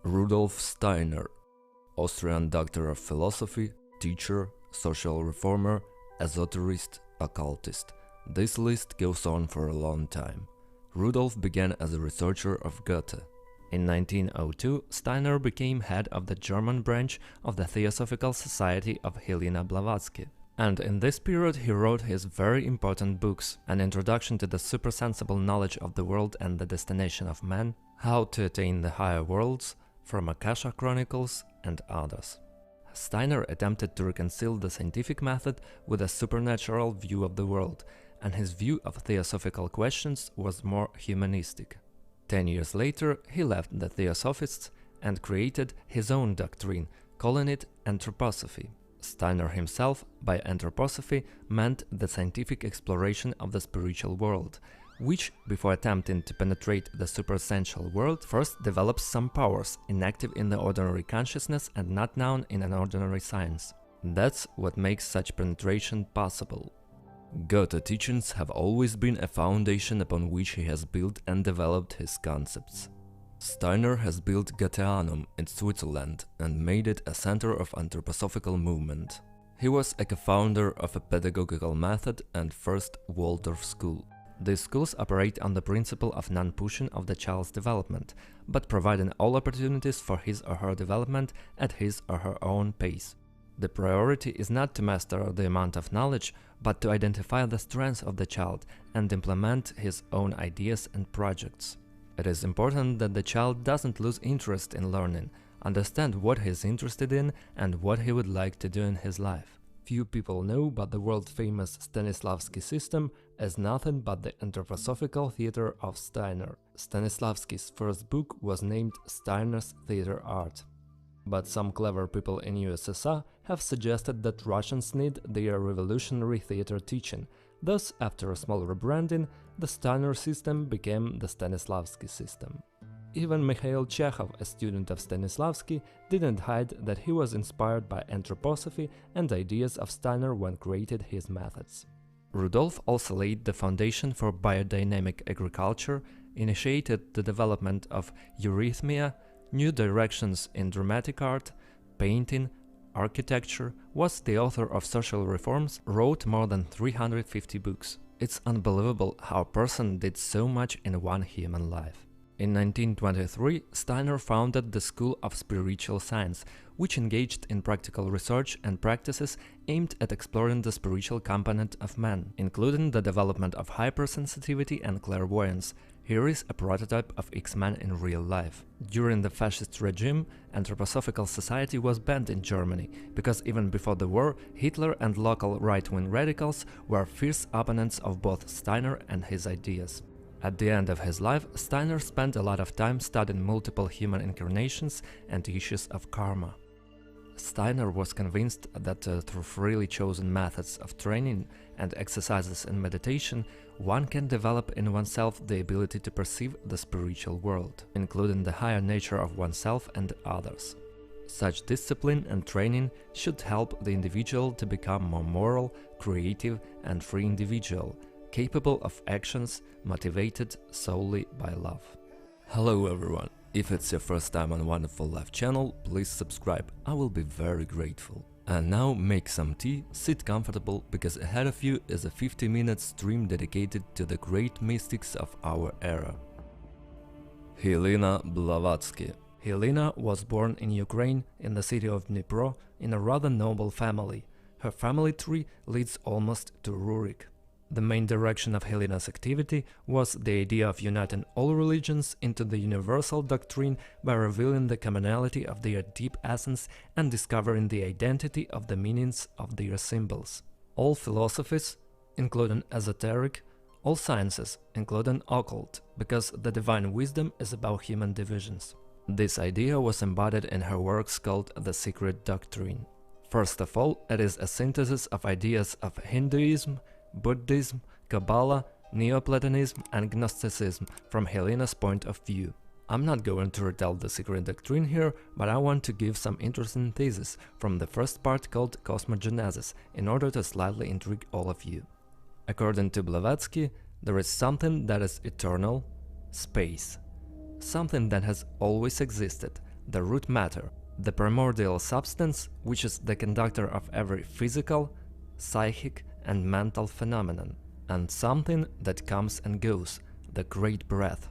Rudolf Steiner, Austrian doctor of philosophy, teacher, social reformer, esoterist, occultist. This list goes on for a long time. Rudolf began as a researcher of Goethe. In 1902, Steiner became head of the German branch of the Theosophical Society of Helena Blavatsky. And in this period he wrote his very important books: An Introduction to the Supersensible Knowledge of the World and the Destination of Man, How to Attain the Higher Worlds, From Akasha Chronicles, and others. Steiner attempted to reconcile the scientific method with a supernatural view of the world, and his view of theosophical questions was more humanistic. 10 years later, he left the Theosophists and created his own doctrine, calling it anthroposophy. Steiner himself, by anthroposophy, meant the scientific exploration of the spiritual world, which, before attempting to penetrate the superessential world, first develops some powers inactive in the ordinary consciousness and not known in an ordinary science. That's what makes such penetration possible. Goethe teachings have always been a foundation upon which he has built and developed his concepts. Steiner has built Goetheanum in Switzerland and made it a center of anthroposophical movement. He was a co-founder of a pedagogical method and first Waldorf school. These schools operate on the principle of non-pushing of the child's development, but providing all opportunities for his or her development at his or her own pace. The priority is not to master the amount of knowledge, but to identify the strengths of the child and implement his own ideas and projects. It is important that the child doesn't lose interest in learning, understand what he is interested in and what he would like to do in his life. Few people know, but the world-famous Stanislavski system is nothing but the anthroposophical theater of Steiner. Stanislavski's first book was named Steiner's Theater Art. But some clever people in USSR have suggested that Russians need their revolutionary theater teaching. Thus, after a small rebranding, the Steiner system became the Stanislavski system. Even Mikhail Chekhov, a student of Stanislavski, didn't hide that he was inspired by anthroposophy and ideas of Steiner when created his methods. Rudolf also laid the foundation for biodynamic agriculture, initiated the development of eurythmia, new directions in dramatic art, painting, architecture, was the author of social reforms, wrote more than 350 books. It's unbelievable how a person did so much in one human life. In 1923, Steiner founded the School of Spiritual Science, which engaged in practical research and practices aimed at exploring the spiritual component of man, including the development of hypersensitivity and clairvoyance. Here is a prototype of X-Men in real life. During the fascist regime, anthroposophical society was banned in Germany, because even before the war, Hitler and local right-wing radicals were fierce opponents of both Steiner and his ideas. At the end of his life, Steiner spent a lot of time studying multiple human incarnations and issues of karma. Steiner was convinced that through freely chosen methods of training and exercises in meditation, one can develop in oneself the ability to perceive the spiritual world, including the higher nature of oneself and others. Such discipline and training should help the individual to become more moral, creative and free individual, capable of actions motivated solely by love. Hello everyone! If it's your first time on Wonderful Life channel, please subscribe, I will be very grateful. And now make some tea, sit comfortable, because ahead of you is a 50-minute stream dedicated to the great mystics of our era. Helena Blavatsky. Helena was born in Ukraine, in the city of Dnipro, in a rather noble family. Her family tree leads almost to Rurik. The main direction of Helena's activity was the idea of uniting all religions into the universal doctrine by revealing the commonality of their deep essence and discovering the identity of the meanings of their symbols. All philosophies, including esoteric, all sciences, including occult, because the divine wisdom is about human divisions. This idea was embodied in her works called The Secret Doctrine. First of all, it is a synthesis of ideas of Hinduism, Buddhism, Kabbalah, Neoplatonism and Gnosticism from Helena's point of view. I'm not going to retell the secret doctrine here, but I want to give some interesting theses from the first part called Cosmogenesis in order to slightly intrigue all of you. According to Blavatsky, there is something that is eternal, space. Something that has always existed, the root matter, the primordial substance which is the conductor of every physical, psychic and mental phenomenon, and something that comes and goes, the great breath.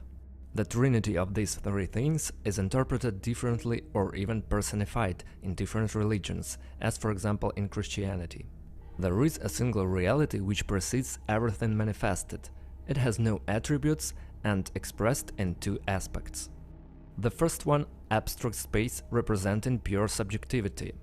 The trinity of these three things is interpreted differently or even personified in different religions, as for example in Christianity. There is a single reality which precedes everything manifested. It has no attributes and expressed in two aspects. The first one, abstract space representing pure subjectivity.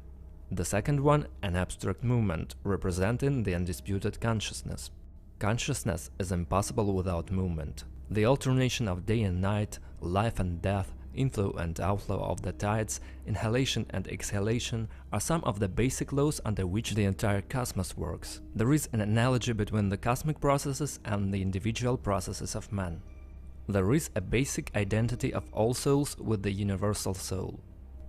The second one, an abstract movement representing the undisputed consciousness. Consciousness is impossible without movement. The alternation of day and night, life and death, inflow and outflow of the tides, inhalation and exhalation are some of the basic laws under which the entire cosmos works. There is an analogy between the cosmic processes and the individual processes of man. There is a basic identity of all souls with the universal soul.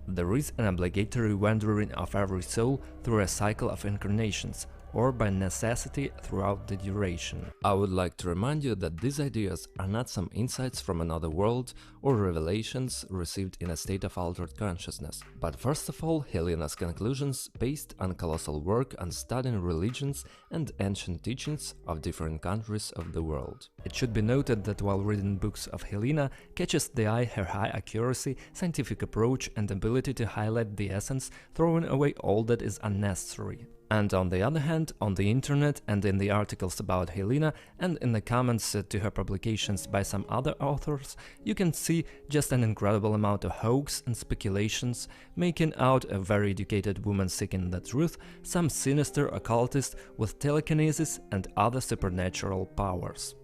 There is an obligatory wandering of every soul through a cycle of incarnations, or by necessity throughout the duration. I would like to remind you that these ideas are not some insights from another world or revelations received in a state of altered consciousness, but first of all Helena's conclusions based on colossal work on studying religions and ancient teachings of different countries of the world. It should be noted that while reading books of Helena catches the eye her high accuracy, scientific approach and ability to highlight the essence, throwing away all that is unnecessary. And on the other hand, on the internet and in the articles about Helena and in the comments to her publications by some other authors, you can see just an incredible amount of hoax and speculations, making out a very educated woman seeking the truth, some sinister occultist with telekinesis and other supernatural powers.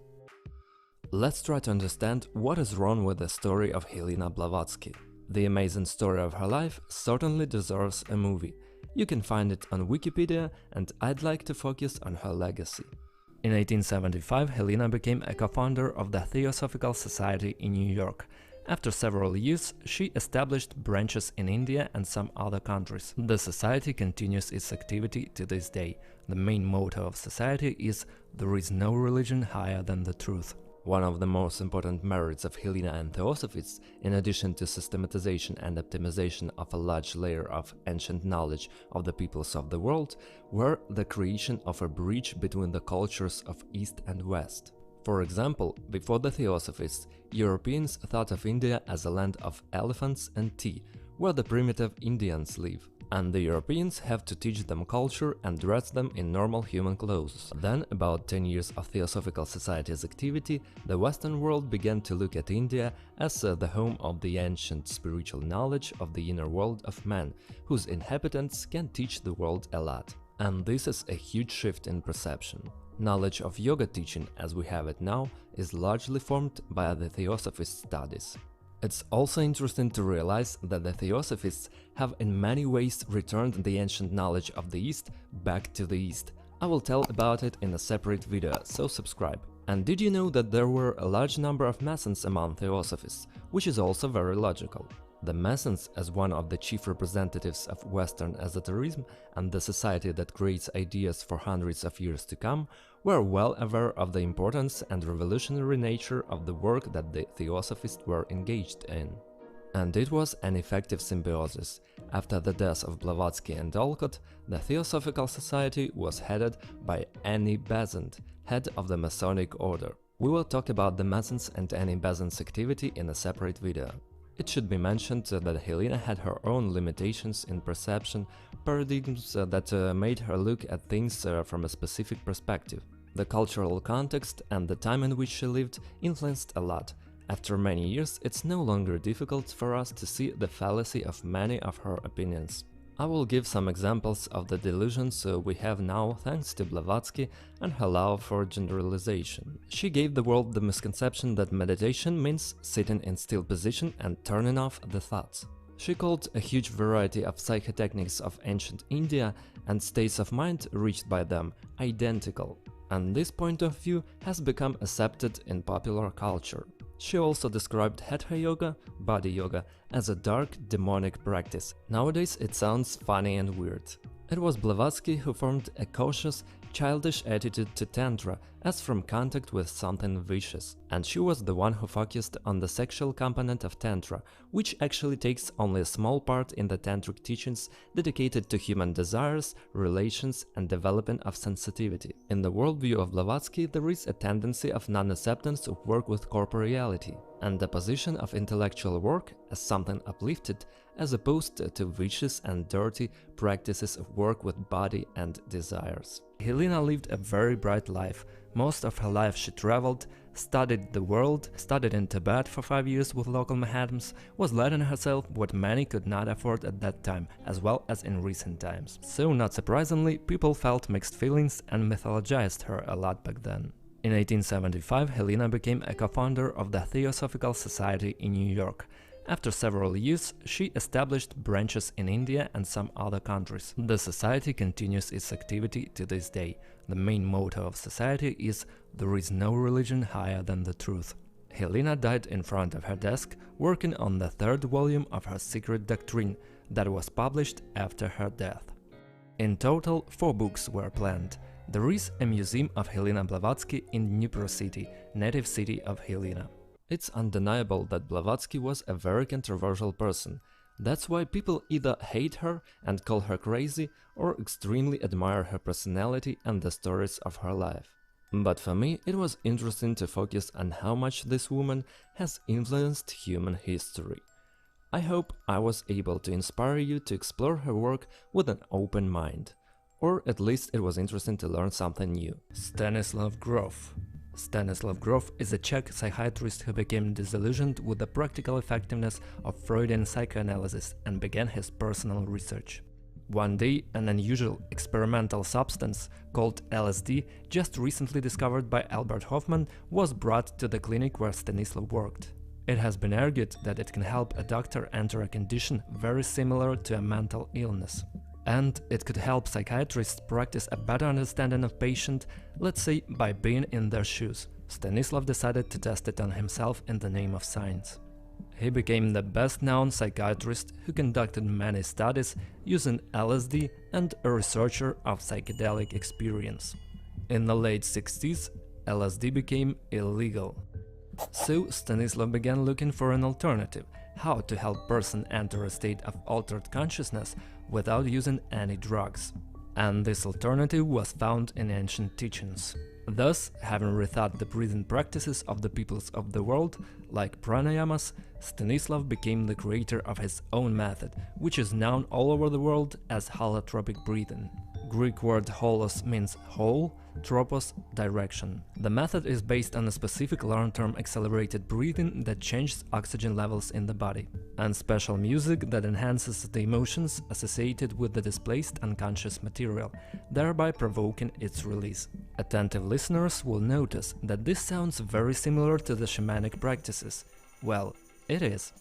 Let's try to understand what is wrong with the story of Helena Blavatsky. The amazing story of her life certainly deserves a movie. You can find it on Wikipedia, and I'd like to focus on her legacy. In 1875, Helena became a co-founder of the Theosophical Society in New York. After several years, she established branches in India and some other countries. The society continues its activity to this day. The main motto of society is "There is no religion higher than the truth." One of the most important merits of Helena and Theosophists, in addition to systematization and optimization of a large layer of ancient knowledge of the peoples of the world, were the creation of a bridge between the cultures of East and West. For example, before the Theosophists, Europeans thought of India as a land of elephants and tea, where the primitive Indians live. And the Europeans have to teach them culture and dress them in normal human clothes. Then, about 10 years of Theosophical Society's activity, the Western world began to look at India as the home of the ancient spiritual knowledge of the inner world of man, whose inhabitants can teach the world a lot. And this is a huge shift in perception. Knowledge of yoga teaching, as we have it now, is largely formed by the Theosophist studies. It's also interesting to realize that the Theosophists have in many ways returned the ancient knowledge of the East back to the East. I will tell about it in a separate video, so subscribe. And did you know that there were a large number of Masons among Theosophists, which is also very logical. The Masons, as one of the chief representatives of Western esotericism and the society that creates ideas for hundreds of years to come, were well aware of the importance and revolutionary nature of the work that the Theosophists were engaged in. And it was an effective symbiosis. After the death of Blavatsky and Olcott, the Theosophical Society was headed by Annie Besant, head of the Masonic Order. We will talk about the Masons and Annie Besant's activity in a separate video. It should be mentioned that Helena had her own limitations in perception, paradigms that made her look at things from a specific perspective. The cultural context and the time in which she lived influenced a lot. After many years, it's no longer difficult for us to see the fallacy of many of her opinions. I will give some examples of the delusions we have now thanks to Blavatsky and her love for generalization. She gave the world the misconception that meditation means sitting in still position and turning off the thoughts. She called a huge variety of psychotechniques of ancient India and states of mind reached by them identical, and this point of view has become accepted in popular culture. She also described Hatha Yoga, body yoga, as a dark, demonic practice. Nowadays it sounds funny and weird. It was Blavatsky who formed a cautious, childish attitude to Tantra as from contact with something vicious, and she was the one who focused on the sexual component of Tantra, which actually takes only a small part in the Tantric teachings dedicated to human desires, relations, and development of sensitivity. In the worldview of Blavatsky, there is a tendency of non-acceptance of work with corporeality, and the position of intellectual work as something uplifted, as opposed to vicious and dirty practices of work with body and desires. Helena lived a very bright life. Most of her life she traveled, studied the world, studied in Tibet for 5 years with local Mahatmas, was letting herself what many could not afford at that time, as well as in recent times. So, not surprisingly, people felt mixed feelings and mythologized her a lot back then. In 1875, Helena became a co-founder of the Theosophical Society in New York. After several years, she established branches in India and some other countries. The society continues its activity to this day. The main motto of society is "There is no religion higher than the truth." Helena died in front of her desk, working on the third volume of her secret doctrine that was published after her death. In total, 4 books were planned. There is a museum of Helena Blavatsky in Dnipro city, native city of Helena. It's undeniable that Blavatsky was a very controversial person. That's why people either hate her and call her crazy, or extremely admire her personality and the stories of her life. But for me, it was interesting to focus on how much this woman has influenced human history. I hope I was able to inspire you to explore her work with an open mind. Or at least it was interesting to learn something new. Stanislav Grof. Stanislav Grof is a Czech psychiatrist who became disillusioned with the practical effectiveness of Freudian psychoanalysis and began his personal research. One day, an unusual experimental substance called LSD, just recently discovered by Albert Hofmann, was brought to the clinic where Stanislav worked. It has been argued that it can help a doctor enter a condition very similar to a mental illness. And it could help psychiatrists practice a better understanding of patient, let's say by being in their shoes. Stanislav decided to test it on himself in the name of science. He became the best-known psychiatrist who conducted many studies using LSD and a researcher of psychedelic experience. In the late 60s, LSD became illegal. So Stanislav began looking for an alternative, how to help person enter a state of altered consciousness without using any drugs. And this alternative was found in ancient teachings. Thus, having rethought the breathing practices of the peoples of the world, like pranayamas, Stanislav became the creator of his own method, which is known all over the world as holotropic breathing. Greek word holos means whole, tropos, direction. The method is based on a specific long-term accelerated breathing that changes oxygen levels in the body, and special music that enhances the emotions associated with the displaced unconscious material, thereby provoking its release. Attentive listeners will notice that this sounds very similar to the shamanic practices. Well, it is.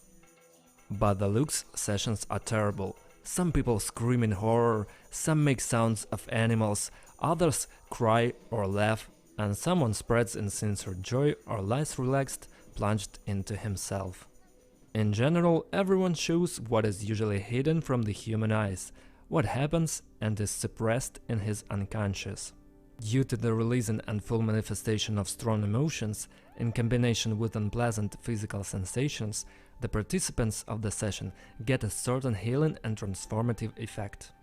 But the Lux sessions are terrible. Some people scream in horror, some make sounds of animals, others cry or laugh, and someone spreads insincere joy or lies relaxed, plunged into himself. In general, everyone shows what is usually hidden from the human eyes, what happens and is suppressed in his unconscious. Due to the releasing and full manifestation of strong emotions, in combination with unpleasant physical sensations, the participants of the session get a certain healing and transformative effect.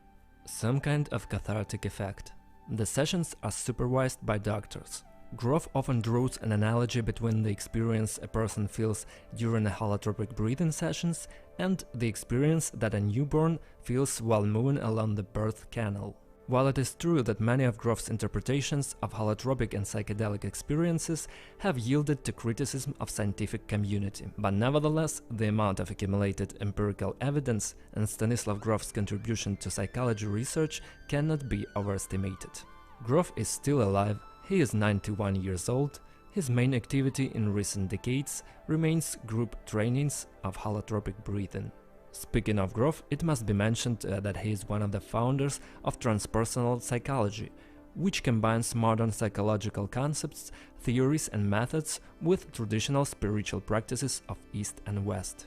Some kind of cathartic effect. The sessions are supervised by doctors. Grof often draws an analogy between the experience a person feels during the holotropic breathing sessions and the experience that a newborn feels while moving along the birth canal. While it is true that many of Grof's interpretations of holotropic and psychedelic experiences have yielded to criticism of scientific community, but nevertheless, the amount of accumulated empirical evidence and Stanislav Grof's contribution to psychology research cannot be overestimated. Grof is still alive, he is 91 years old, his main activity in recent decades remains group trainings of holotropic breathing. Speaking of Grof, it must be mentioned that he is one of the founders of transpersonal psychology, which combines modern psychological concepts, theories and methods with traditional spiritual practices of East and West.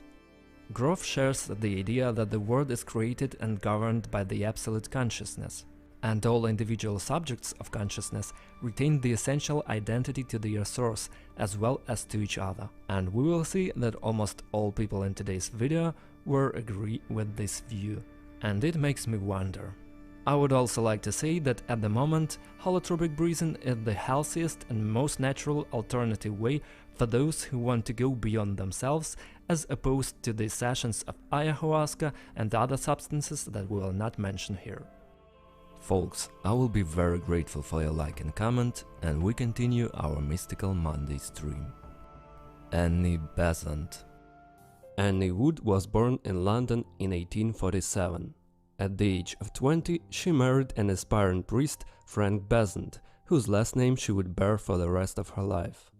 Grof shares the idea that the world is created and governed by the absolute consciousness, and all individual subjects of consciousness retain the essential identity to their source as well as to each other. And we will see that almost all people in today's video will agree with this view. And it makes me wonder. I would also like to say that at the moment, holotropic breathing is the healthiest and most natural alternative way for those who want to go beyond themselves, as opposed to the sessions of ayahuasca and other substances that we will not mention here. Folks, I will be very grateful for your like and comment, and we continue our Mystical Monday stream. Annie Besant. Annie Wood was born in London in 1847. At the age of 20, she married an aspiring priest, Frank Besant, whose last name she would bear for the rest of her life.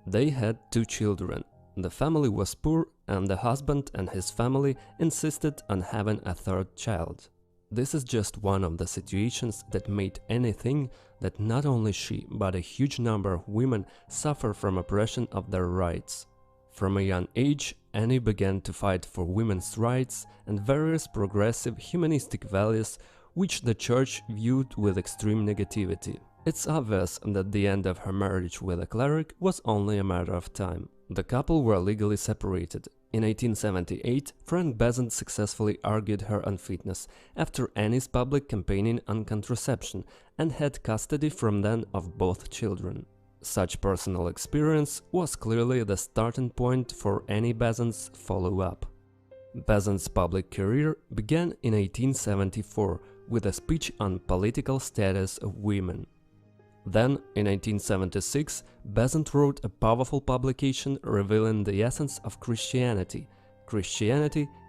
They had 2 children. The family was poor, and the husband and his family insisted on having a 3rd child. This is just one of the situations that made Annie think that not only she, but a huge number of women suffer from oppression of their rights. From a young age, Annie began to fight for women's rights and various progressive humanistic values which the church viewed with extreme negativity. It's obvious that the end of her marriage with a cleric was only a matter of time. The couple were legally separated. In 1878, Frank Besant successfully argued her unfitness after Annie's public campaigning on contraception and had custody from then of both children. Such personal experience was clearly the starting point for Annie Besant's follow-up. Besant's public career began in 1874 with a speech on political status of women. Then, in 1876, Besant wrote a powerful publication revealing the essence of Christianity,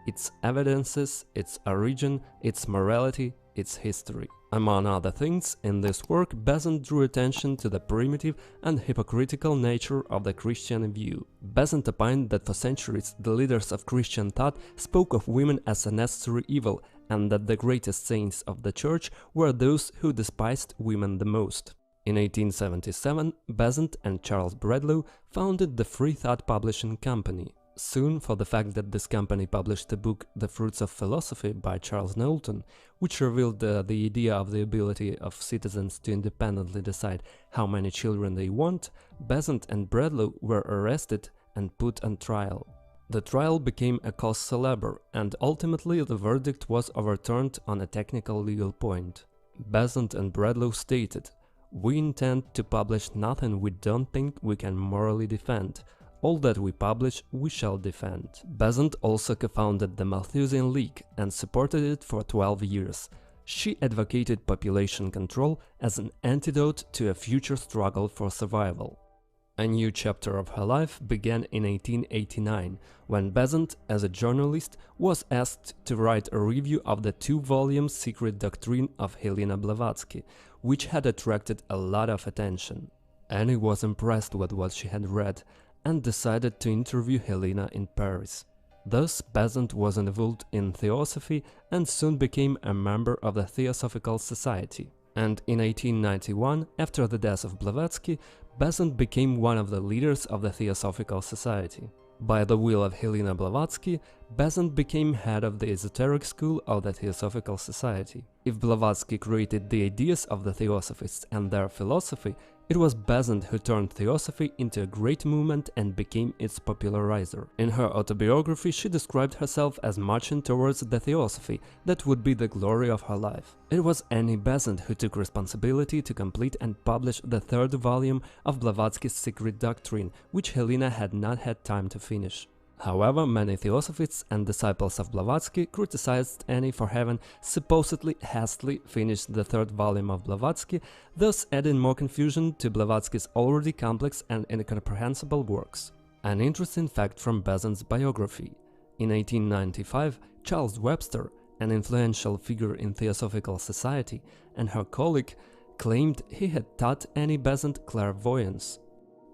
its evidences, its origin, its morality, its history. Among other things, in this work Besant drew attention to the primitive and hypocritical nature of the Christian view. Besant opined that for centuries the leaders of Christian thought spoke of women as a necessary evil, and that the greatest saints of the Church were those who despised women the most. In 1877, Besant and Charles Bradlaugh founded the Free Thought Publishing Company. Soon, for the fact that this company published the book The Fruits of Philosophy by Charles Knowlton, which revealed the idea of the ability of citizens to independently decide how many children they want, Besant and Bradlaugh were arrested and put on trial. The trial became a cause célèbre, and ultimately the verdict was overturned on a technical legal point. Besant and Bradlaugh stated, "We intend to publish nothing we don't think we can morally defend. All that we publish, we shall defend." Besant also co-founded the Malthusian League and supported it for 12 years. She advocated population control as an antidote to a future struggle for survival. A new chapter of her life began in 1889, when Besant, as a journalist, was asked to write a review of the 2-volume Secret Doctrine of Helena Blavatsky, which had attracted a lot of attention. Annie was impressed with what she had read and decided to interview Helena in Paris. Thus, Besant was involved in theosophy and soon became a member of the Theosophical Society. And in 1891, after the death of Blavatsky, Besant became one of the leaders of the Theosophical Society. By the will of Helena Blavatsky, Besant became head of the esoteric school of the Theosophical Society. If Blavatsky created the ideas of the Theosophists and their philosophy, it was Besant who turned Theosophy into a great movement and became its popularizer. In her autobiography, she described herself as marching towards the Theosophy that would be the glory of her life. It was Annie Besant who took responsibility to complete and publish the 3rd volume of Blavatsky's Secret Doctrine, which Helena had not had time to finish. However, many Theosophists and disciples of Blavatsky criticized Annie for having supposedly hastily finished the 3rd volume of Blavatsky, thus adding more confusion to Blavatsky's already complex and incomprehensible works. An interesting fact from Besant's biography. In 1895, Charles Webster, an influential figure in Theosophical Society, and her colleague claimed he had taught Annie Besant clairvoyance.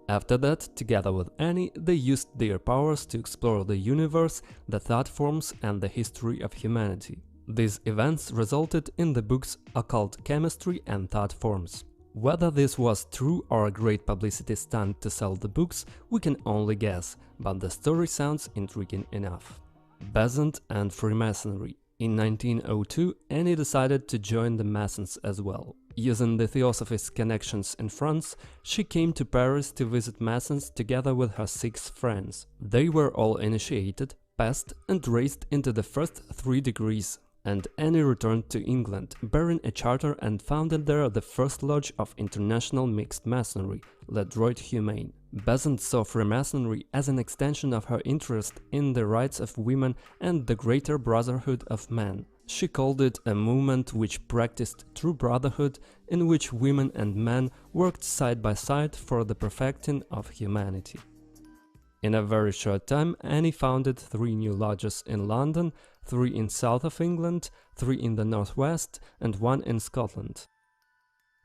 After that, together with Annie, they used their powers to explore the universe, the thought forms, and the history of humanity. These events resulted in the books Occult Chemistry and Thought Forms. Whether this was true or a great publicity stunt to sell the books, we can only guess, but the story sounds intriguing enough. Besant and Freemasonry. In 1902, Annie decided to join the Masons as well. Using the Theosophist connections in France, she came to Paris to visit Masons together with her 6 friends. They were all initiated, passed and raised into the first 3 degrees, and Annie returned to England, bearing a charter, and founded there the first lodge of international mixed masonry, Le Droit Humain. Besant saw Freemasonry as an extension of her interest in the rights of women and the greater brotherhood of men. She called it a movement which practiced true brotherhood, in which women and men worked side by side for the perfecting of humanity. In a very short time, Annie founded 3 new lodges in London, 3 in south of England, 3 in the northwest, and 1 in Scotland.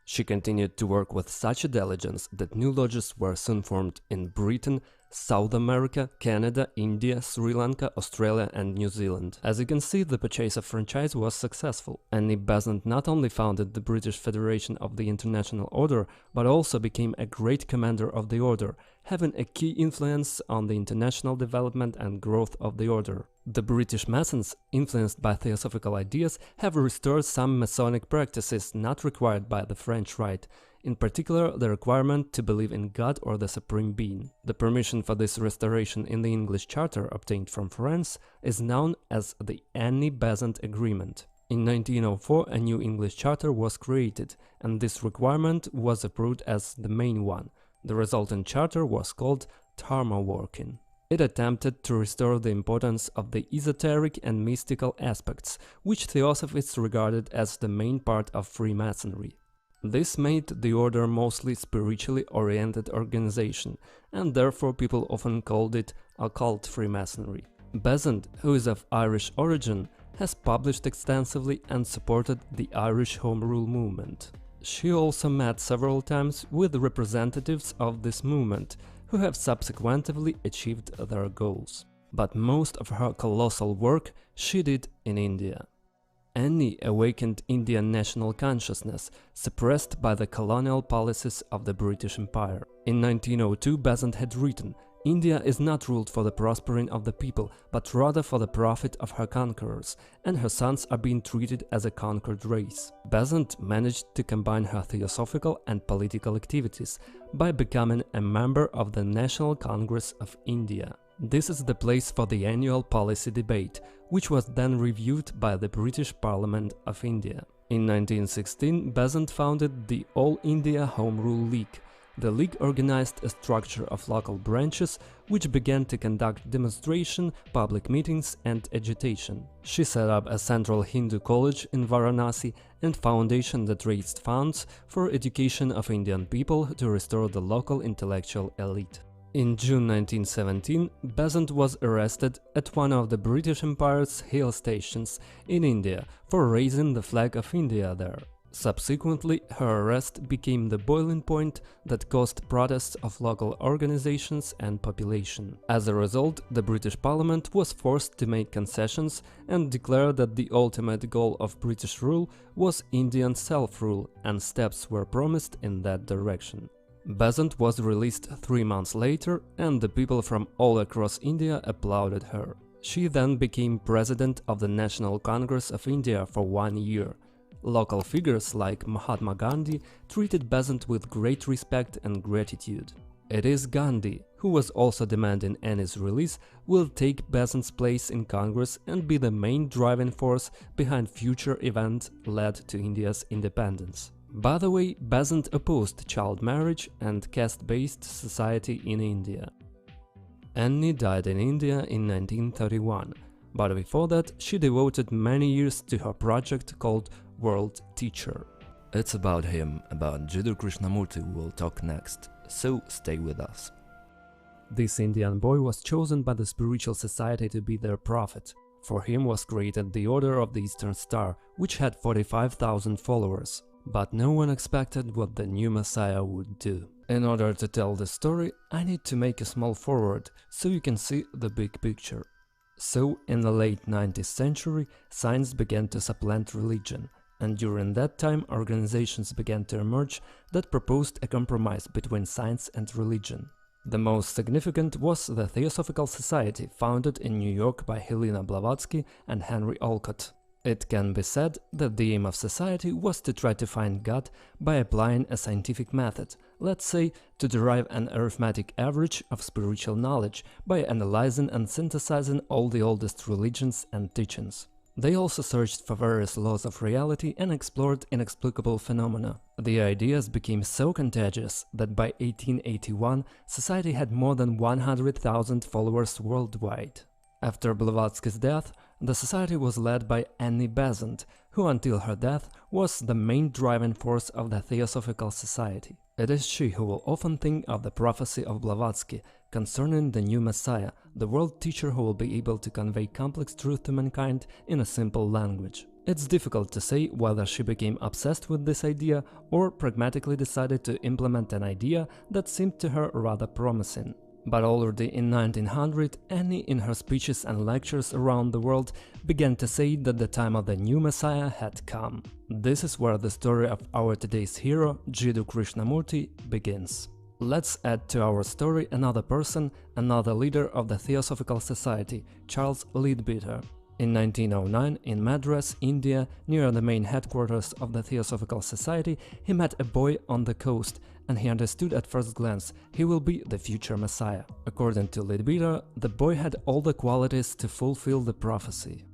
She continued to work with such diligence that new lodges were soon formed in Britain, South America, Canada, India, Sri Lanka, Australia and New Zealand. As you can see, the purchase of franchise was successful. Annie Besant not only founded the British Federation of the International Order, but also became a great commander of the order, having a key influence on the international development and growth of the order. The British Masons, influenced by theosophical ideas, have restored some Masonic practices not required by the French Rite, in particular the requirement to believe in God or the Supreme Being. The permission for this restoration in the English Charter obtained from France is known as the Annie Besant Agreement. In 1904 a new English Charter was created, and this requirement was approved as the main one. The resultant charter was called Dharma Working. It attempted to restore the importance of the esoteric and mystical aspects, which Theosophists regarded as the main part of Freemasonry. This made the order mostly spiritually oriented organization, and therefore people often called it occult Freemasonry. Besant, who is of Irish origin, has published extensively and supported the Irish Home Rule movement. She also met several times with representatives of this movement, who have subsequently achieved their goals. But most of her colossal work she did in India. Annie awakened Indian national consciousness, suppressed by the colonial policies of the British Empire. In 1902 Besant had written, "India is not ruled for the prospering of the people, but rather for the profit of her conquerors, and her sons are being treated as a conquered race." Besant managed to combine her theosophical and political activities by becoming a member of the National Congress of India. This is the place for the annual policy debate, which was then reviewed by the British Parliament of India. In 1916, Besant founded the All India Home Rule League. The league organized a structure of local branches, which began to conduct demonstration, public meetings and agitation. She set up a central Hindu college in Varanasi and foundation that raised funds for education of Indian people to restore the local intellectual elite. In June 1917, Besant was arrested at one of the British Empire's hill stations in India for raising the flag of India there. Subsequently, her arrest became the boiling point that caused protests of local organizations and population. As a result, the British Parliament was forced to make concessions and declare that the ultimate goal of British rule was Indian self-rule, and steps were promised in that direction. Besant was released 3 months later, and the people from all across India applauded her. She then became president of the National Congress of India for 1 year. Local figures like Mahatma Gandhi treated Besant with great respect and gratitude. It is Gandhi, who was also demanding Annie's release, will take Besant's place in Congress and be the main driving force behind future events led to India's independence. By the way, Besant opposed child marriage and caste-based society in India. Annie died in India in 1931, but before that she devoted many years to her project called World Teacher. It's about him, about Jiddu Krishnamurti, we'll talk next, so stay with us. This Indian boy was chosen by the spiritual society to be their prophet. For him was created the Order of the Eastern Star, which had 45,000 followers. But no one expected what the new Messiah would do. In order to tell the story, I need to make a small forward, so you can see the big picture. So, in the late 19th century, science began to supplant religion, and during that time organizations began to emerge that proposed a compromise between science and religion. The most significant was the Theosophical Society, founded in New York by Helena Blavatsky and Henry Olcott. It can be said that the aim of society was to try to find God by applying a scientific method, let's say to derive an arithmetic average of spiritual knowledge by analyzing and synthesizing all the oldest religions and teachings. They also searched for various laws of reality and explored inexplicable phenomena. The ideas became so contagious that by 1881 society had more than 100,000 followers worldwide. After Blavatsky's death, the society was led by Annie Besant, who until her death was the main driving force of the Theosophical Society. It is she who will often think of the prophecy of Blavatsky concerning the new Messiah, the world teacher who will be able to convey complex truth to mankind in a simple language. It's difficult to say whether she became obsessed with this idea or pragmatically decided to implement an idea that seemed to her rather promising. But already in 1900, Annie, in her speeches and lectures around the world, began to say that the time of the new Messiah had come. This is where the story of our today's hero, Jiddu Krishnamurti, begins. Let's add to our story another person, another leader of the Theosophical Society, Charles Leadbeater. In 1909, in Madras, India, near the main headquarters of the Theosophical Society, he met a boy on the coast, and he understood at first glance he will be the future Messiah. According to Leadbeater, the boy had all the qualities to fulfill the prophecy.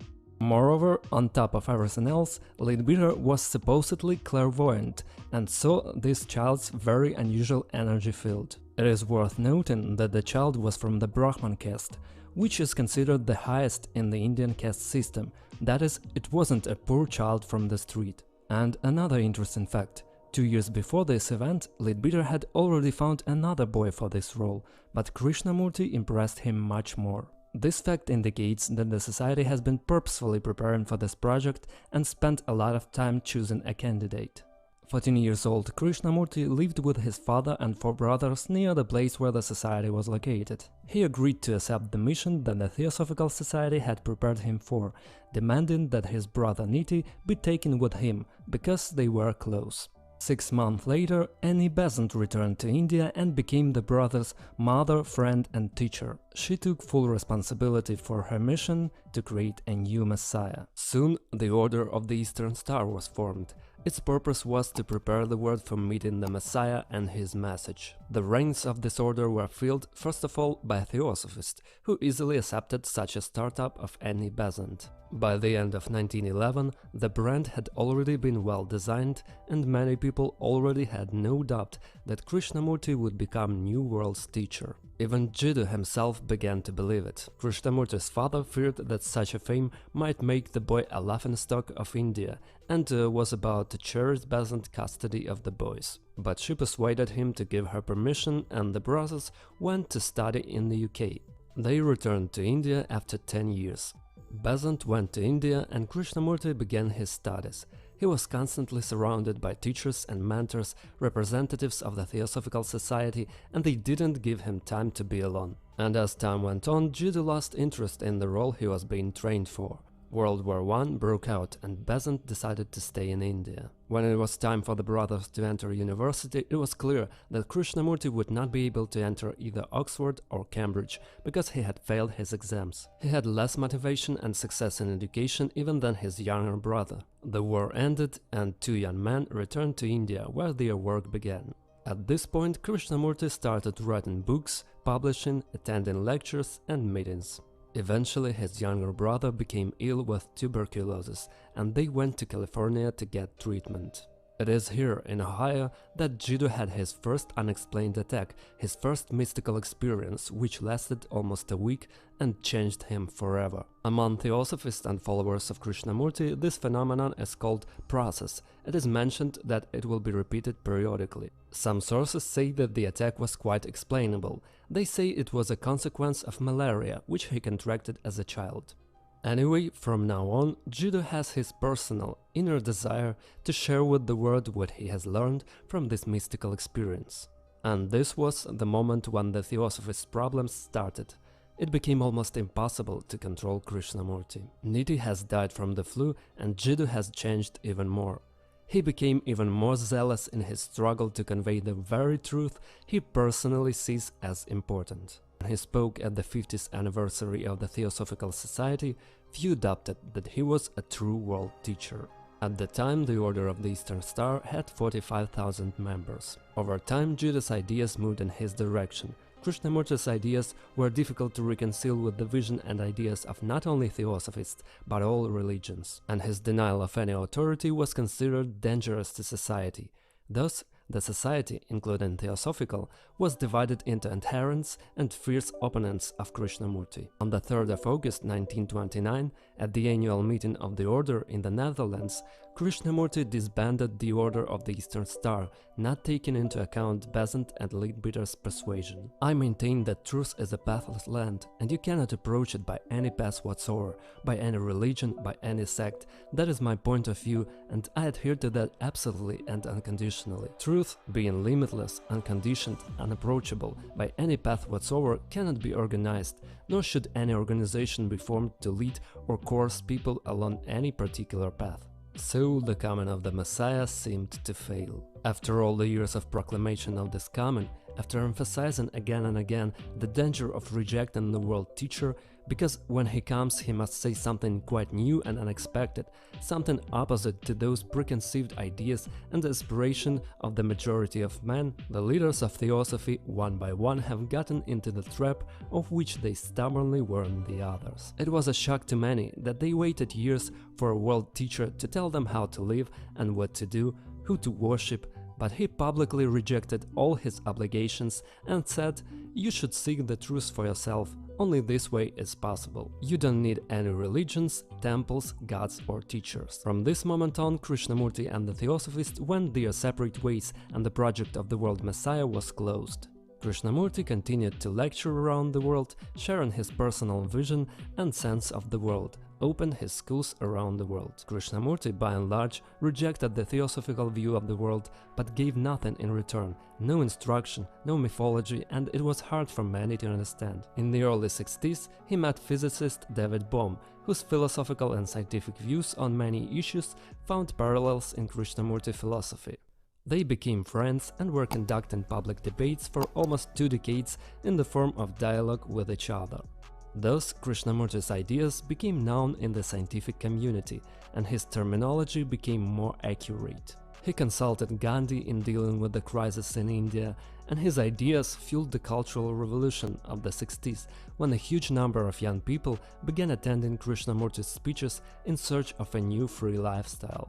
Moreover, on top of everything else, Leadbeater was supposedly clairvoyant and saw this child's very unusual energy field. It is worth noting that the child was from the Brahman caste, which is considered the highest in the Indian caste system, that is, it wasn't a poor child from the street. And another interesting fact, 2 years before this event, Leadbeater had already found another boy for this role, but Krishnamurti impressed him much more. This fact indicates that the society has been purposefully preparing for this project and spent a lot of time choosing a candidate. 14 years old Krishnamurti lived with his father and 4 brothers near the place where the society was located. He agreed to accept the mission that the Theosophical Society had prepared him for, demanding that his brother Niti be taken with him, because they were close. 6 months later, Annie Besant returned to India and became the brothers' mother, friend and teacher. She took full responsibility for her mission to create a new Messiah. Soon, the Order of the Eastern Star was formed. Its purpose was to prepare the world for meeting the Messiah and his message. The ranks of this order were filled, first of all, by theosophists, who easily accepted such a startup of Annie Besant. By the end of 1911, the brand had already been well designed, and many people already had no doubt that Krishnamurti would become New World's teacher. Even Jiddu himself began to believe it. Krishnamurti's father feared that such a fame might make the boy a laughingstock of India, and was about to cherish Besant's custody of the boys. But she persuaded him to give her permission, and the brothers went to study in the UK. They returned to India after 10 years. Besant went to India and Krishnamurti began his studies. He was constantly surrounded by teachers and mentors, representatives of the Theosophical Society, and they didn't give him time to be alone. And as time went on, Jiddu lost interest in the role he was being trained for. World War I broke out and Besant decided to stay in India. When it was time for the brothers to enter university, it was clear that Krishnamurti would not be able to enter either Oxford or Cambridge, because he had failed his exams. He had less motivation and success in education even than his younger brother. The war ended and 2 young men returned to India, where their work began. At this point, Krishnamurti started writing books, publishing, attending lectures and meetings. Eventually, his younger brother became ill with tuberculosis, and they went to California to get treatment. It is here, in Ohio, that Jiddu had his first unexplained attack, his first mystical experience, which lasted almost a week and changed him forever. Among theosophists and followers of Krishnamurti, this phenomenon is called process. It is mentioned that it will be repeated periodically. Some sources say that the attack was quite explainable. They say it was a consequence of malaria, which he contracted as a child. Anyway, from now on, Jiddu has his personal, inner desire to share with the world what he has learned from this mystical experience. And this was the moment when the theosophist's problems started. It became almost impossible to control Krishnamurti. Niti has died from the flu and Jiddu has changed even more. He became even more zealous in his struggle to convey the very truth he personally sees as important. When he spoke at the 50th anniversary of the Theosophical Society, few doubted that he was a true world teacher. At the time, the Order of the Eastern Star had 45,000 members. Over time, Jiddu's ideas moved in his direction. Krishnamurti's ideas were difficult to reconcile with the vision and ideas of not only Theosophists, but all religions, and his denial of any authority was considered dangerous to society. Thus, the society, including Theosophical, was divided into adherents and fierce opponents of Krishnamurti. On the 3rd of August 1929, at the annual meeting of the Order in the Netherlands, Krishnamurti disbanded the Order of the Eastern Star, not taking into account Besant and Leadbeater's persuasion. I maintain that truth is a pathless land, and you cannot approach it by any path whatsoever, by any religion, by any sect. That is my point of view, and I adhere to that absolutely and unconditionally. Truth, being limitless, unconditioned, unapproachable by any path whatsoever, cannot be organized, nor should any organization be formed to lead or coerce people along any particular path. So the coming of the Messiah seemed to fail. After all the years of proclamation of this coming, after emphasizing again and again the danger of rejecting the world teacher, because when he comes he must say something quite new and unexpected, something opposite to those preconceived ideas and aspiration of the majority of men, the leaders of Theosophy one by one have gotten into the trap of which they stubbornly warned the others. It was a shock to many that they waited years for a world teacher to tell them how to live and what to do, who to worship, but he publicly rejected all his obligations and said, "You should seek the truth for yourself. Only this way is possible. You don't need any religions, temples, gods or teachers." From this moment on, Krishnamurti and the Theosophists went their separate ways and the project of the world Messiah was closed. Krishnamurti continued to lecture around the world, sharing his personal vision and sense of the world, opened his schools around the world. Krishnamurti, by and large, rejected the theosophical view of the world, but gave nothing in return, no instruction, no mythology, and it was hard for many to understand. In the early 60s, he met physicist David Bohm, whose philosophical and scientific views on many issues found parallels in Krishnamurti philosophy. They became friends and were conducting public debates for almost 2 decades in the form of dialogue with each other. Thus, Krishnamurti's ideas became known in the scientific community, and his terminology became more accurate. He consulted Gandhi in dealing with the crisis in India, and his ideas fueled the cultural revolution of the 60s, when a huge number of young people began attending Krishnamurti's speeches in search of a new free lifestyle.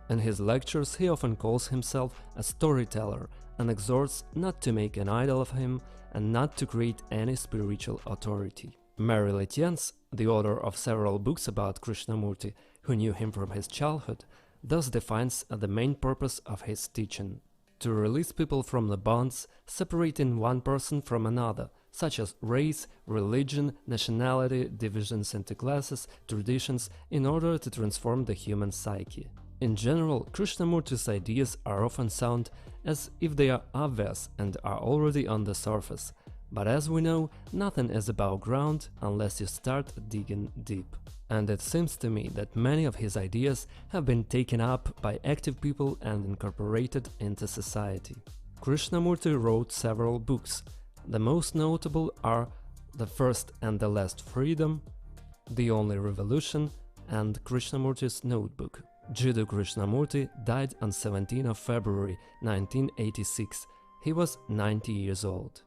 In his lectures, he often calls himself a storyteller and exhorts not to make an idol of him and not to create any spiritual authority. Mary Letiens, the author of several books about Krishnamurti, who knew him from his childhood, thus defines the main purpose of his teaching: to release people from the bonds separating one person from another, such as race, religion, nationality, divisions into classes, traditions, in order to transform the human psyche. In general, Krishnamurti's ideas are often sound as if they are obvious and are already on the surface, but as we know, nothing is above ground unless you start digging deep. And it seems to me that many of his ideas have been taken up by active people and incorporated into society. Krishnamurti wrote several books. The most notable are The First and the Last Freedom, The Only Revolution, and Krishnamurti's Notebook. Jiddu Krishnamurti died on 17 of February 1986. He was 90 years old.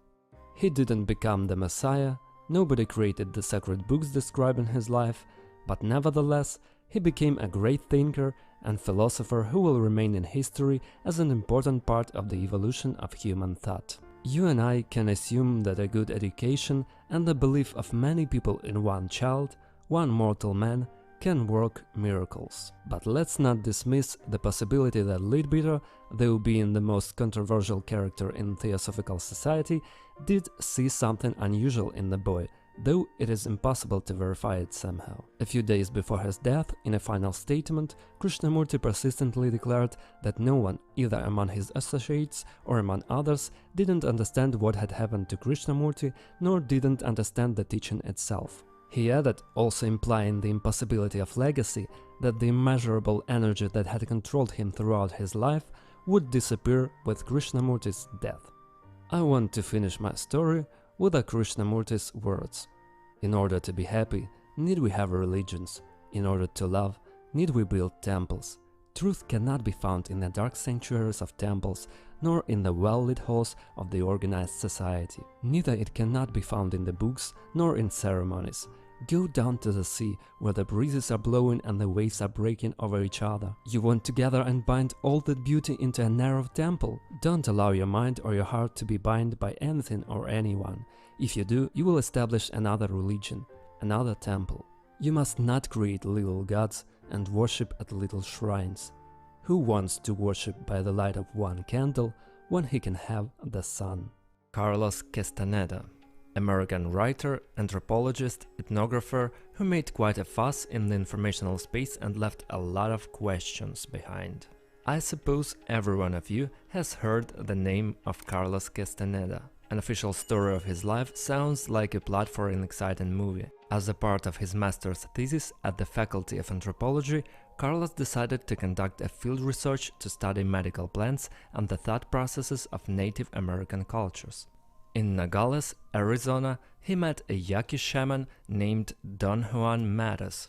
He didn't become the Messiah, nobody created the sacred books describing his life, but nevertheless, he became a great thinker and philosopher who will remain in history as an important part of the evolution of human thought. You and I can assume that a good education and the belief of many people in one child, one mortal man, can work miracles. But let's not dismiss the possibility that Leadbeater, though being the most controversial character in Theosophical Society, did see something unusual in the boy, though it is impossible to verify it somehow. A few days before his death, in a final statement, Krishnamurti persistently declared that no one, either among his associates or among others, didn't understand what had happened to Krishnamurti, nor didn't understand the teaching itself. He added, also implying the impossibility of legacy, that the immeasurable energy that had controlled him throughout his life would disappear with Krishnamurti's death. I want to finish my story with a Krishnamurti's words. In order to be happy, need we have religions. In order to love, need we build temples. Truth cannot be found in the dark sanctuaries of temples, nor in the well-lit halls of the organized society. Neither it cannot be found in the books, nor in ceremonies. Go down to the sea, where the breezes are blowing and the waves are breaking over each other. You want to gather and bind all that beauty into a narrow temple. Don't allow your mind or your heart to be bound by anything or anyone. If you do, you will establish another religion, another temple. You must not create little gods and worship at little shrines. Who wants to worship by the light of one candle when he can have the sun? Carlos Castaneda, American writer, anthropologist, ethnographer who made quite a fuss in the informational space and left a lot of questions behind. I suppose every one of you has heard the name of Carlos Castaneda. An official story of his life sounds like a plot for an exciting movie. As a part of his master's thesis at the Faculty of Anthropology, Carlos decided to conduct a field research to study medical plants and the thought processes of Native American cultures. In Nogales, Arizona, he met a Yaqui shaman named Don Juan Matas.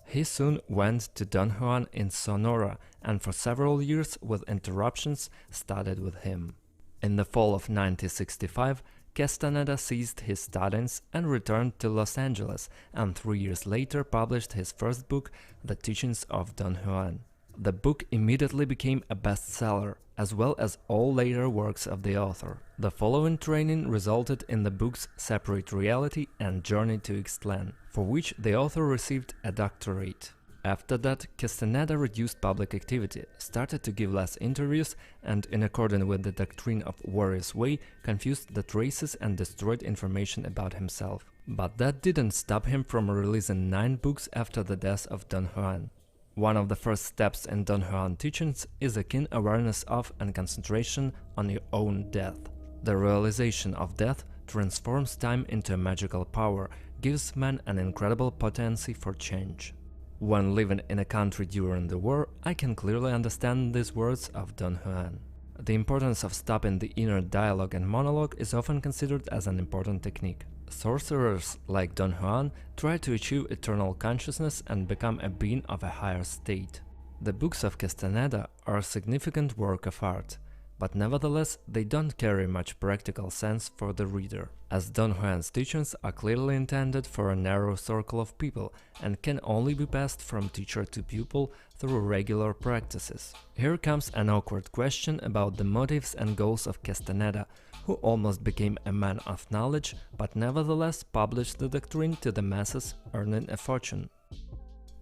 He soon went to Don Juan in Sonora and for several years, with interruptions, studied with him. In the fall of 1965, Castaneda ceased his studies and returned to Los Angeles, and 3 years later published his first book, The Teachings of Don Juan. The book immediately became a bestseller, as well as all later works of the author. The following training resulted in the books Separate Reality and Journey to Ixtlan, for which the author received a doctorate. After that, Castaneda reduced public activity, started to give less interviews, and, in accordance with the doctrine of Warrior's Way, confused the traces and destroyed information about himself. But that didn't stop him from releasing 9 books after the death of Don Juan. One of the first steps in Don Juan teachings is a keen awareness of and concentration on your own death. The realization of death transforms time into a magical power, gives man an incredible potency for change. When living in a country during the war, I can clearly understand these words of Don Juan. The importance of stopping the inner dialogue and monologue is often considered as an important technique. Sorcerers like Don Juan try to achieve eternal consciousness and become a being of a higher state. The books of Castaneda are a significant work of art, but nevertheless they don't carry much practical sense for the reader, as Don Juan's teachings are clearly intended for a narrow circle of people and can only be passed from teacher to pupil through regular practices. Here comes an awkward question about the motives and goals of Castaneda, who almost became a man of knowledge, but nevertheless published the doctrine to the masses, earning a fortune.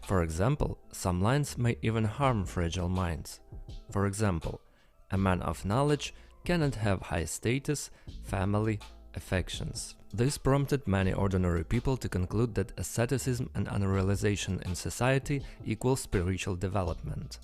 For example, some lines may even harm fragile minds. For example, a man of knowledge cannot have high status, family, affections. This prompted many ordinary people to conclude that asceticism and unrealization in society equals spiritual development.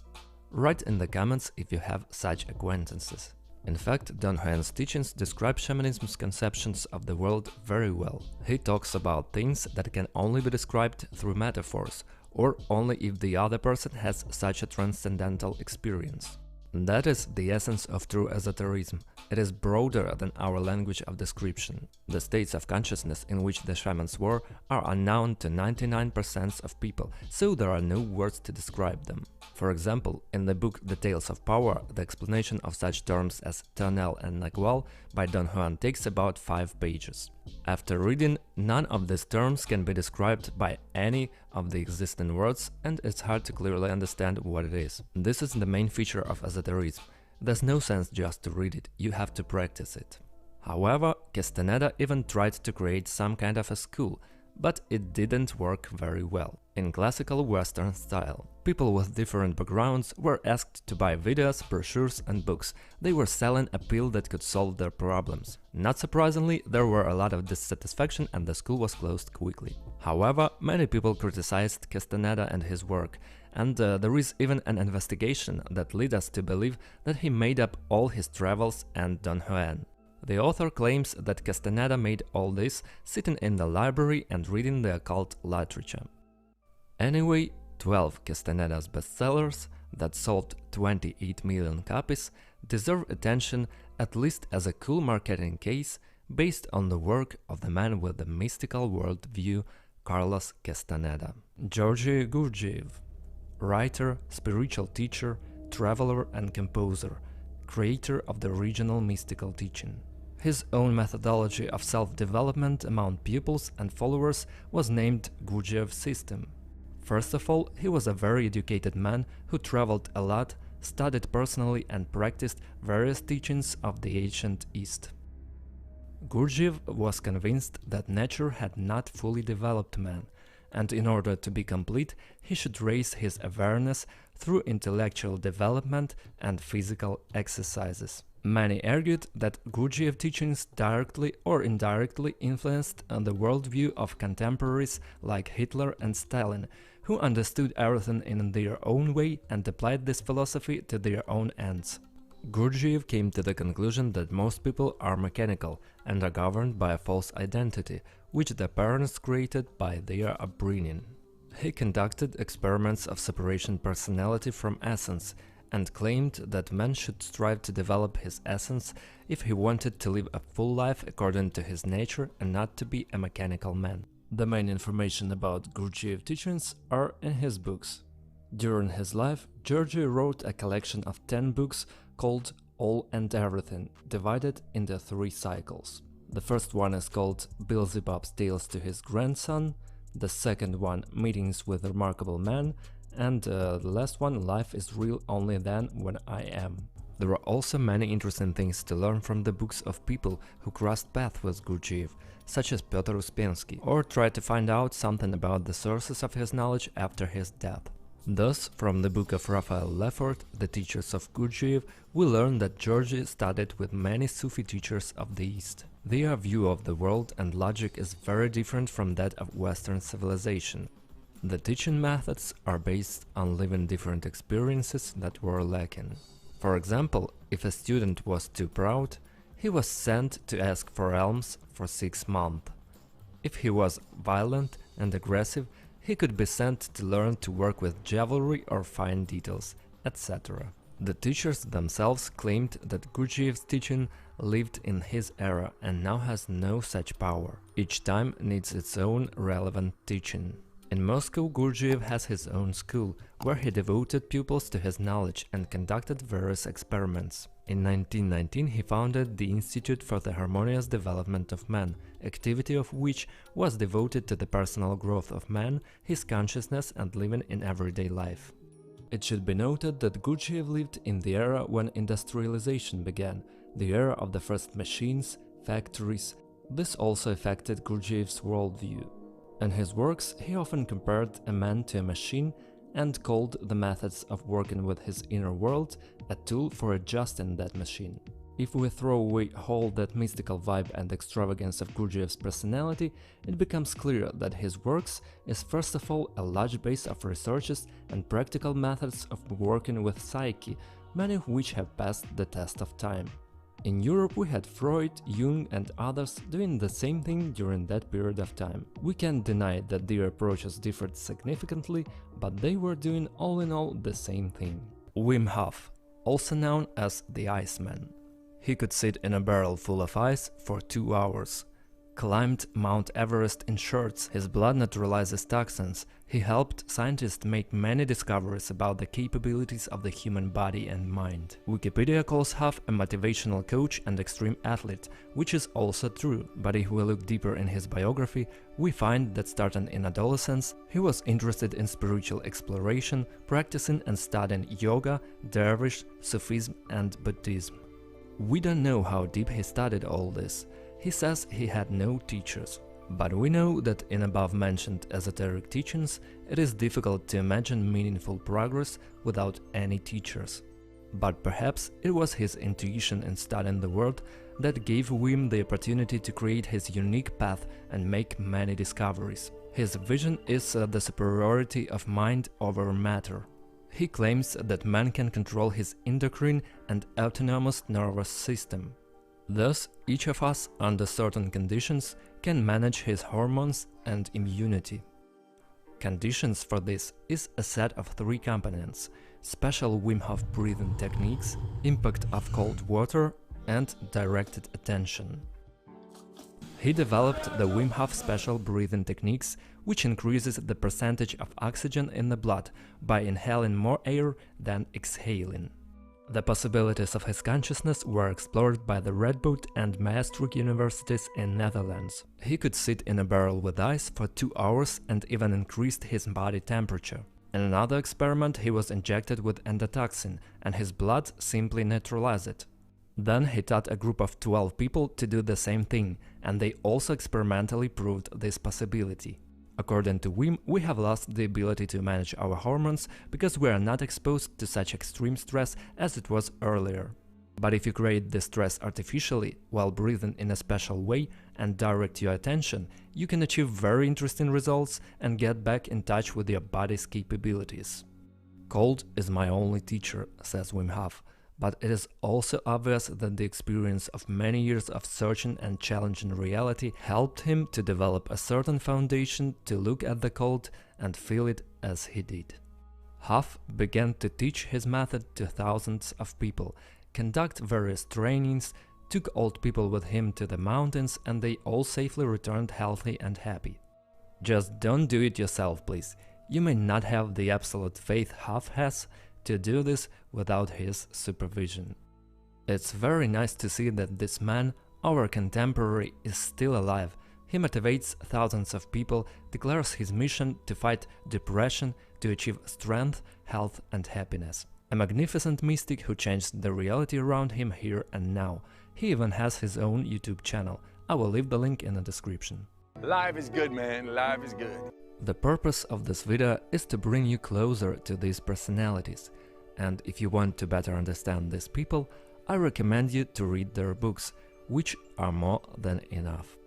Write in the comments if you have such acquaintances. In fact, Don Juan's teachings describe shamanism's conceptions of the world very well. He talks about things that can only be described through metaphors, or only if the other person has such a transcendental experience. That is the essence of true esotericism. It is broader than our language of description. The states of consciousness in which the shamans were are unknown to 99% of people, so there are no words to describe them. For example, in the book The Tales of Power, the explanation of such terms as Tonel and Nagual by Don Juan takes about 5 pages. After reading, none of these terms can be described by any of the existing words, and it's hard to clearly understand what it is. This is the main feature of esotericism. There's no sense just to read it, you have to practice it. However, Castaneda even tried to create some kind of a school, but it didn't work very well. In classical Western style, people with different backgrounds were asked to buy videos, brochures and books. They were selling a pill that could solve their problems. Not surprisingly, there were a lot of dissatisfaction and the school was closed quickly. However, many people criticized Castaneda and his work, and there is even an investigation that led us to believe that he made up all his travels and Don Juan. The author claims that Castaneda made all this sitting in the library and reading the occult literature. Anyway, 12 Castaneda's bestsellers that sold 28 million copies deserve attention at least as a cool marketing case based on the work of the man with the mystical worldview, Carlos Castaneda. Georgy Gurdjieff, writer, spiritual teacher, traveler and composer, creator of the original mystical teaching. His own methodology of self-development among pupils and followers was named Gurdjieff system. First of all, he was a very educated man who traveled a lot, studied personally and practiced various teachings of the ancient East. Gurdjieff was convinced that nature had not fully developed man, and in order to be complete, he should raise his awareness through intellectual development and physical exercises. Many argued that Gurdjieff teachings directly or indirectly influenced the worldview of contemporaries like Hitler and Stalin, who understood everything in their own way and applied this philosophy to their own ends. Gurdjieff came to the conclusion that most people are mechanical and are governed by a false identity, which their parents created by their upbringing. He conducted experiments of separation personality from essence and claimed that man should strive to develop his essence if he wanted to live a full life according to his nature and not to be a mechanical man. The main information about Gurdjieff teachings are in his books. During his life, Georgy wrote a collection of 10 books called All and Everything, divided into 3 cycles. The first one is called Beelzebub's Tales to His Grandson, the second one Meetings with Remarkable Men, and the last one, Life is Real Only Then When I Am. There are also many interesting things to learn from the books of people who crossed paths with Gurdjieff, such as Piotr Uspensky, or tried to find out something about the sources of his knowledge after his death. Thus, from the book of Raphael Lefort, The Teachers of Gurdjieff, we learn that Georgy studied with many Sufi teachers of the East. Their view of the world and logic is very different from that of Western civilization. The teaching methods are based on living different experiences that were lacking. For example, if a student was too proud, he was sent to ask for alms for 6 months. If he was violent and aggressive, he could be sent to learn to work with jewelry or fine details, etc. The teachers themselves claimed that Gurdjieff's teaching lived in his era and now has no such power. Each time needs its own relevant teaching. In Moscow, Gurdjieff has his own school, where he devoted pupils to his knowledge and conducted various experiments. In 1919 he founded the Institute for the Harmonious Development of Man, activity of which was devoted to the personal growth of man, his consciousness and living in everyday life. It should be noted that Gurdjieff lived in the era when industrialization began, the era of the first machines, factories. This also affected Gurdjieff's worldview. In his works, he often compared a man to a machine and called the methods of working with his inner world a tool for adjusting that machine. If we throw away all that mystical vibe and extravagance of Gurdjieff's personality, it becomes clear that his works is first of all a large base of researches and practical methods of working with psyche, many of which have passed the test of time. In Europe we had Freud, Jung and others doing the same thing during that period of time. We can't deny that their approaches differed significantly, but they were doing all in all the same thing. Wim Hof, also known as the Iceman. He could sit in a barrel full of ice for 2 hours, climbed Mount Everest in shorts, his blood neutralizes toxins, he helped scientists make many discoveries about the capabilities of the human body and mind. Wikipedia calls Hof a motivational coach and extreme athlete, which is also true, but if we look deeper in his biography, we find that starting in adolescence, he was interested in spiritual exploration, practicing and studying yoga, dervish, Sufism and Buddhism. We don't know how deep he studied all this. He says he had no teachers, but we know that in above-mentioned esoteric teachings it is difficult to imagine meaningful progress without any teachers. But perhaps it was his intuition in studying the world that gave Wim the opportunity to create his unique path and make many discoveries. His vision is the superiority of mind over matter. He claims that man can control his endocrine and autonomous nervous system. Thus, each of us, under certain conditions, can manage his hormones and immunity. Conditions for this is a set of 3 components: special Wim Hof breathing techniques, impact of cold water, and directed attention. He developed the Wim Hof special breathing techniques, which increases the percentage of oxygen in the blood by inhaling more air than exhaling. The possibilities of his consciousness were explored by the Radboud and Maastricht universities in Netherlands. He could sit in a barrel with ice for 2 hours and even increased his body temperature. In another experiment, he was injected with endotoxin, and his blood simply neutralized it. Then he taught a group of 12 people to do the same thing, and they also experimentally proved this possibility. According to Wim, we have lost the ability to manage our hormones because we are not exposed to such extreme stress as it was earlier. But if you create the stress artificially while breathing in a special way and direct your attention, you can achieve very interesting results and get back in touch with your body's capabilities. Cold is my only teacher, says Wim Hof, but it is also obvious that the experience of many years of searching and challenging reality helped him to develop a certain foundation to look at the cold and feel it as he did. Hof began to teach his method to thousands of people, conduct various trainings, took old people with him to the mountains, and they all safely returned healthy and happy. Just don't do it yourself, please. You may not have the absolute faith Hof has to do this without his supervision. It's very nice to see that this man, our contemporary, is still alive. He motivates thousands of people, declares his mission to fight depression, to achieve strength, health and happiness. A magnificent mystic who changed the reality around him here and now. He even has his own YouTube channel. I will leave the link in the description. Life is good, man. Life is good. The purpose of this video is to bring you closer to these personalities, and if you want to better understand these people, I recommend you to read their books, which are more than enough.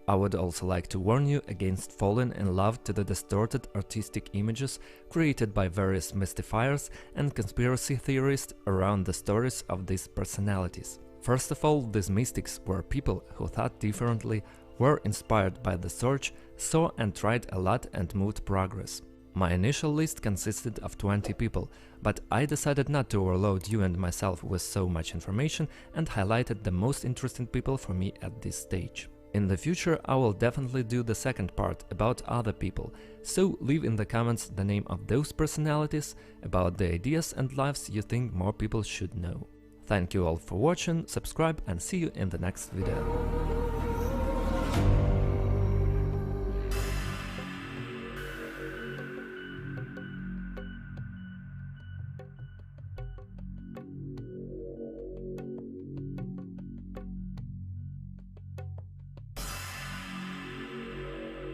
I would also like to warn you against falling in love to the distorted artistic images created by various mystifiers and conspiracy theorists around the stories of these personalities. First of all, these mystics were people who thought differently, were inspired by the search, saw and tried a lot and moved progress. My initial list consisted of 20 people, but I decided not to overload you and myself with so much information and highlighted the most interesting people for me at this stage. In the future, I will definitely do the second part about other people, so leave in the comments the name of those personalities, about the ideas and lives you think more people should know. Thank you all for watching, subscribe and see you in the next video.